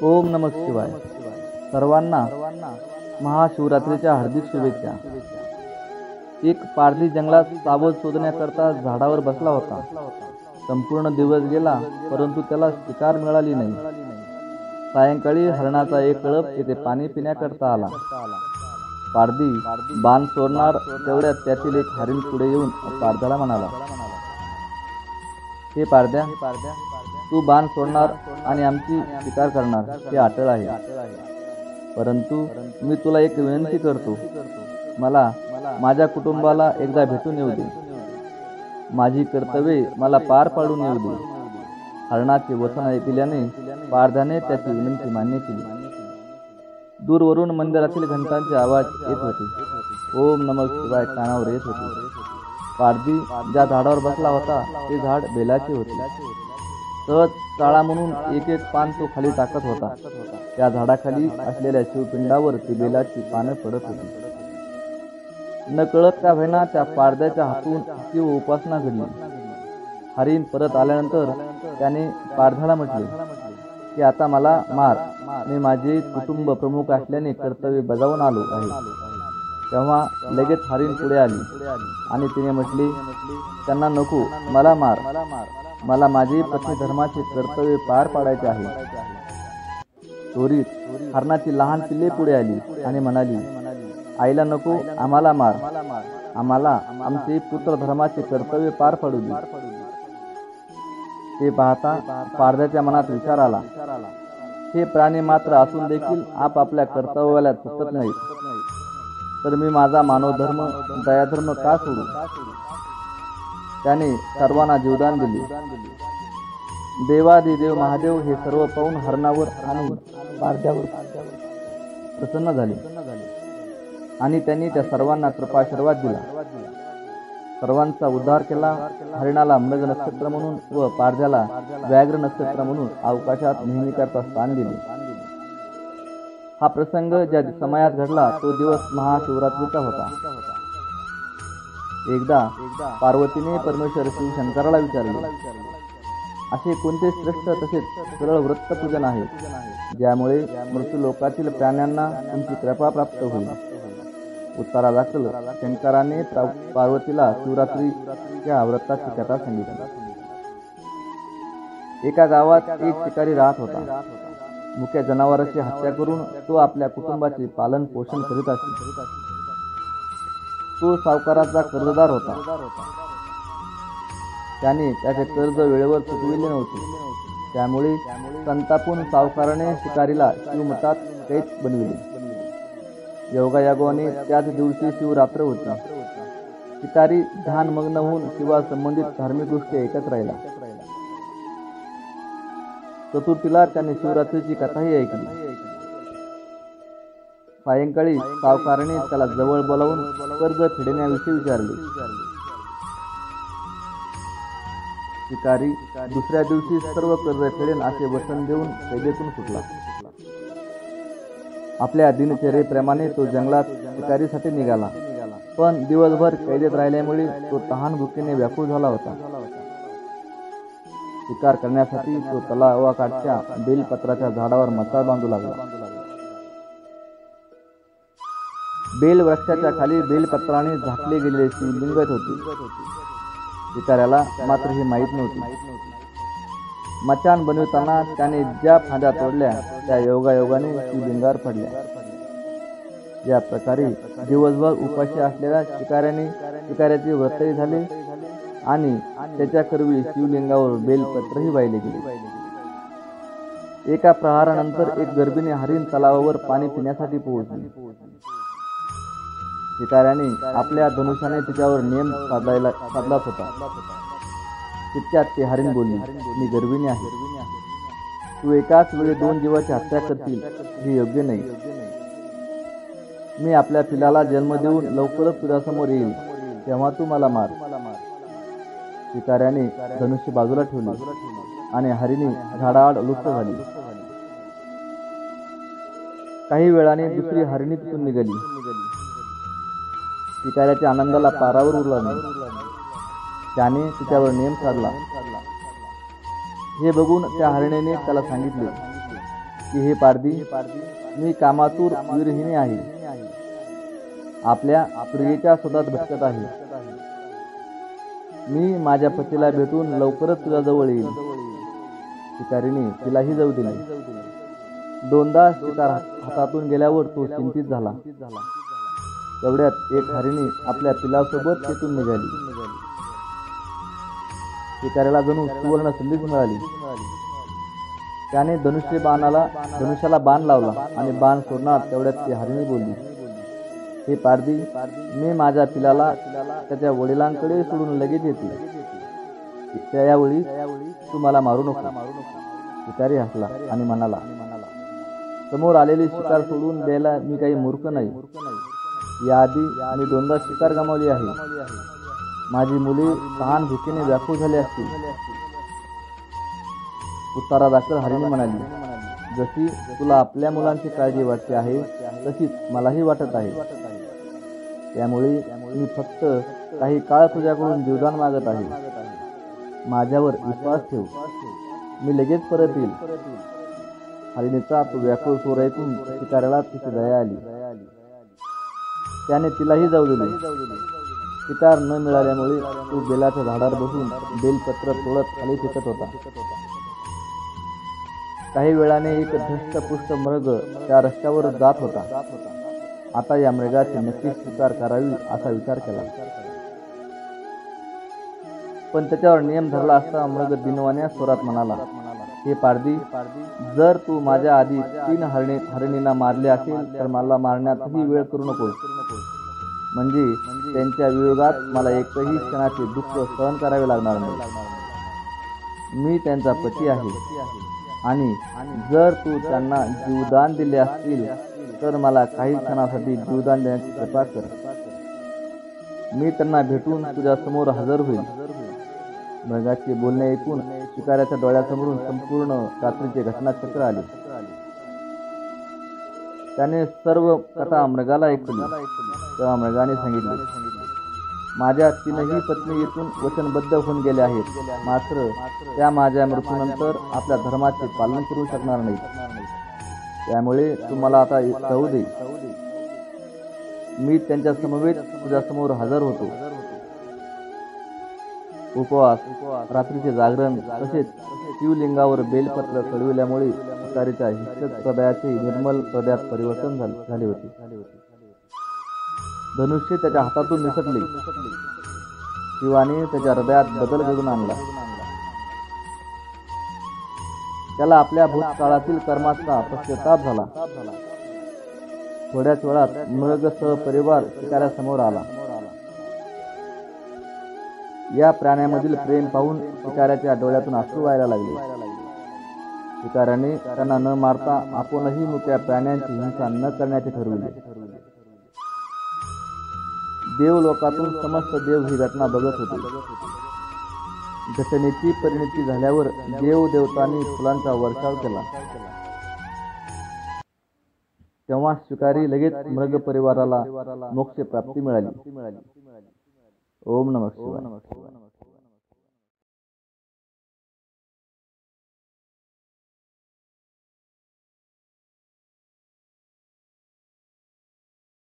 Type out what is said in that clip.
ओम नमः शिवाय. सर्वांना महाशिवरात्रीच्या हार्दिक शुभेच्छा. एक पारधी जंगलात सावध शोधण्याकरता झाडावर बसला होता. संपूर्ण दिवस गेला, परंतु त्याला शिकार मिळाली नाही. सायंकाळी हरणाचा एक कळप तेथे पाणी पिण्याकरता आला. पारधी बाण सोडणार तेवढ्यात त्यातील एक हरिण पुढे येऊन पारध्याला म्हणाला, हे पारध्या, तू बाण सोडणार आणि आमची शिकार करणार हे अटळ आहे. परंतु मी तुला एक विनंती करतो, मला माझ्या कुटुंबाला एकदा भेटून येऊ दे. माझी कर्तव्ये मला पार पाडून येऊ दे. हरणाचे वचन ऐकल्याने पारध्याने त्याची विनंती मान्य केली. दूरवरून मंदिरातील घंटांचे आवाज येत होते. ओम नमः शिवाय कानावर येत होते. पारधी ज्या झाडावर बसला होता ते झाड बेलाचे होते. सहज चाळा म्हणून एक एक पान तो खाली टाकत होता. त्या झाडाखाली असलेल्या शिवपिंडावर ती बेलाची पानं पडत होती. न कळत का होईना त्या पारध्याच्या हातून शिव उपासना घडली. हरिण परत आल्यानंतर त्याने पारध्याला म्हटले की आता मला मार, मी माझे कुटुंब प्रमुख असल्याने कर्तव्य बजावून आलो आहे. तेव्हा लगेच हरिण पुढे आली आणि तिने म्हटले, त्यांना नको, मला मार, मला माझे पत्नी धर्माचे कर्तव्य पार पाडायचे आहे. त्वरित हरणाची लहान पिल्ले पुढे आली आणि म्हणाली, आईला नको, आम्हाला मार, आम्हाला आमचे पुत्र धर्माचे कर्तव्य पार पाडू दे. ते पाहता पारध्याच्या मनात विचार आला, हे प्राणी मात्र असून देखील आपापल्या कर्तव्याला चुकत नाहीत, तर मी माझा मानवधर्म दयाधर्म का सोडू. त्याने सर्वांना जीवदान दिले. देवादिदेव महादेव हे सर्व पाहून हरणावर आणि पारध्यावर प्रसन्न झाले आणि त्यांनी त्या सर्वांना कृपाशीर्वाद दिला. सर्वांचा उद्धार केला. हरिणाला मृग नक्षत्र म्हणून व पारध्याला व्याघ्र नक्षत्र म्हणून अवकाशात नेहमीकरता स्थान दिले. हा प्रसंग ज्या समयात घडला तो दिवस महाशिवरात्रीचा होता. एकदा पार्वतीने परमेश्वर शिव शंकराला विचारले, असे कोणते श्रेष्ठ तसेच सरळ वृत्तपूजन आहे ज्यामुळे मृत्यू लोकातील प्राण्यांना तुमची कृपा प्राप्त होईल. उत्तरादाखल शंकराने पार्वतीला शिवरात्रीच्या व्रताची कथा सांगितली. एका गावात एक शिकारी राहत होता. मुख्य जनावरांची हत्या करून तो आपल्या कुटुंबाचे पालन पोषण करीत असे. तो सावकाराचा कर्जदार होता. त्याने त्याचे कर्ज वेळेवर चुकविले नव्हते. त्यामुळे संतापून सावकाराने शिकारीला शिवमठात कैद बनविले. योगायोगाने त्याच दिवशी शिवरात्र होती. शिकारी ध्यानमग्न होऊन शिवा संबंधित धार्मिक गोष्टी ऐकत राहिला. चतुर्थीला त्याने शिवरात्रीची कथाही ऐकली. सायंकाळी सावकाराने त्याला जवळ बोलावून कर्ज फेडण्याविषयी विचारले. शिकारी दुसऱ्या दिवशी सर्व कर्ज फेडेन असे वचन देऊन कैदेतून सुटला. आपल्या दिनचर्येप्रमाणे तो जंगलात शिकारीसाठी निघाला. पण दिवसभर कैदेत राहिल्यामुळे तो तहान भुकेने व्याकुळ झाला होता. शिकार करण्यासाठी तो तलावाकाठच्या बेलपत्राच्या झाडावर मचाळ बांधू लागला. बेल वृक्षाच्या खाली बेलपत्राने झाकले गेलेले शिवलिंगच होते. शिकाऱ्याला मात्र हे माहीत नव्हते. मचाण बनवताना त्याने ज्या फांद्या तोडल्या त्या योगायोगाने शिवलिंगावर पडल्या. या प्रकारे दिवसभर उपाशी असलेल्या शिकाऱ्याचे व्रतही झाले आणि त्याच्या करवी शिवलिंगावर बेलपत्रही वाहिले गेले. एका प्रहारानंतर एक गर्भिणी हरिण तलावावर पाणी पिण्यासाठी पोहोचली. शिकाऱ्याने आपल्या धनुष्याने तिच्यावर नेम साधलाच होता. तितक्यात ते हरिण बोलली, मी गर्भिणी आहे. तू एकाच वेळी 2 जीवाची हत्या करशील हे योग्य नाही. मी आपल्या पिलाला जन्म देऊन लवकरच तुझ्यासमोर येईल, तेव्हा तू मला मार. शिकाऱ्याने धनुष्य बाजूला ठेवले आणि हरिणी झाडाआड लुप्त झाली. काही वेळाने दुसरी हरिणी तिथून निघाली. शिकाऱ्याच्या आनंदाला पारावर उरला नाही. त्याने तिच्यावर नेम साधला. हे बघून त्या हरिणीने त्याला सांगितले, की हे पारधी, मी कामातूर वीरहिणी आहे, आपल्या प्रियेच्या शोधात भटकत आहे. मी माझ्या पतीला भेटून लवकरच तुझ्या जवळ येईल. शिकारीने तिलाही जाऊ दिले. दोनदा शिकार हातातून गेल्यावर तो चिंतित झाला. तेवढ्यात एक हरिणी आपल्या पिलासोबत तेथून निघाली. शिकारीला जणू सुवर्ण संधीच मिळाली. त्याने धनुष्याला बाण लावला आणि बाण सोडणार तेवढ्यात ती हरिणी बोलली, हे पारधी, मी माझ्या पिलाला त्याच्या वडिलांकडे सोडून लगेच येते. त्यावेळी तू मला मारू नको. शिकारी हसला आणि म्हणाला, समोर आलेली शिकार सोडून द्यायला मी काही मूर्ख नाही. याआधी मी दोनदा शिकार गमावली आहे. माझी मुले तहान भुकेने व्याकुळ झाली असतील. उत्तरादाखल हरिणी म्हणाली, जशी तुला आपल्या मुलांची काळजी वाटते आहे तशीच मलाही वाटत आहे. त्यामुळे मी फक्त काही काळ तुझ्याकडून जीवदान मागत आहे. माझ्यावर विश्वास ठेव, मी लगेच परत येईल. हरिणीचा तो व्याकुळ स्वर ऐकून शिकाऱ्याला तिची दया आली. त्याने तिलाही जाऊ दिले. शिकार न मिळाल्यामुळे तो बेलाच्या झाडावर बसून बेलपत्र तोडत खाली फेकत होता. काही वेळाने एक धष्टपुष्ट मृग त्या रस्त्यावर जात होता. आता या मृगाची नक्कीच शिकार करावी असा विचार केला. पण त्याच्यावर नियम धरला असता मृग दिनवाण्या स्वरात म्हणाला, हे पारधी, जर तू माझ्या आधी 3 हरिणींना मारले असेल तर मला मारण्यातही वेळ करू नकोस. म्हणजे त्यांच्या वियोगात मला एकही क्षणाचे दुःख सहन करावे लागणार नाही. मी त्यांचा पती आहे आणि जर तू त्यांना जीवदान दिले असतील तर मला काही क्षणासाठी जीवदान देण्याची कृपा कर. मी त्यांना भेटून तुझ्या समोर हजर होईल. मृगाचे बोलणे ऐकून शिकाऱ्याच्या डोळ्यासमोरून संपूर्ण रात्रीचे घटनाचक्र आले. त्याने सर्व कथा मृगाला ऐकली. तेव्हा मृगाने सांगितले, माझ्या 3ही पत्नी येथून वचनबद्ध होऊन गेल्या आहेत, मात्र त्या माझ्या मृत्यूनंतर आपल्या धर्माचे पालन करू शकणार नाहीत. त्यामुळे तुम्हाला आता जाऊ दे. मी त्यांच्या समवेत तुझ्या समोर हजर होतो. उपवास, रात्रीचे जागरण तसेच शिवलिंगावर बेलपत्र चढविल्यामुळे शिकारीच्या हिंसक हृदयाचे निर्मल हृदयात परिवर्तन झाले होते. धनुष्य त्याच्या हातातून निसटले. शिवाने त्याच्या हृदयात बदल घडून आणला. त्याला आपल्या भूतकाळातील कर्माचा पश्चाताप झाला. थोड्याच वेळात मृग सहपरिवार शिकाऱ्यासमोर आला. या प्राण्यामधील प्रेम पाहून शिकाऱ्याच्या डोळ्यातून अश्रू व्हायला लागले. शिकाऱ्याने त्यांना न मारता आपणही मुक्या प्राण्यांची हिंसा न करण्याचे ठरविले. देवलोकातून समस्त देव ही घटना बघत होते. घटनेची परिणती झाल्यावर देवदेवतांनी फुलांचा वर्षाव केला. तेव्हा शिकारी लगेच मृग परिवाराला मोक्ष प्राप्ती मिळाली. ओम नमः शिवाय.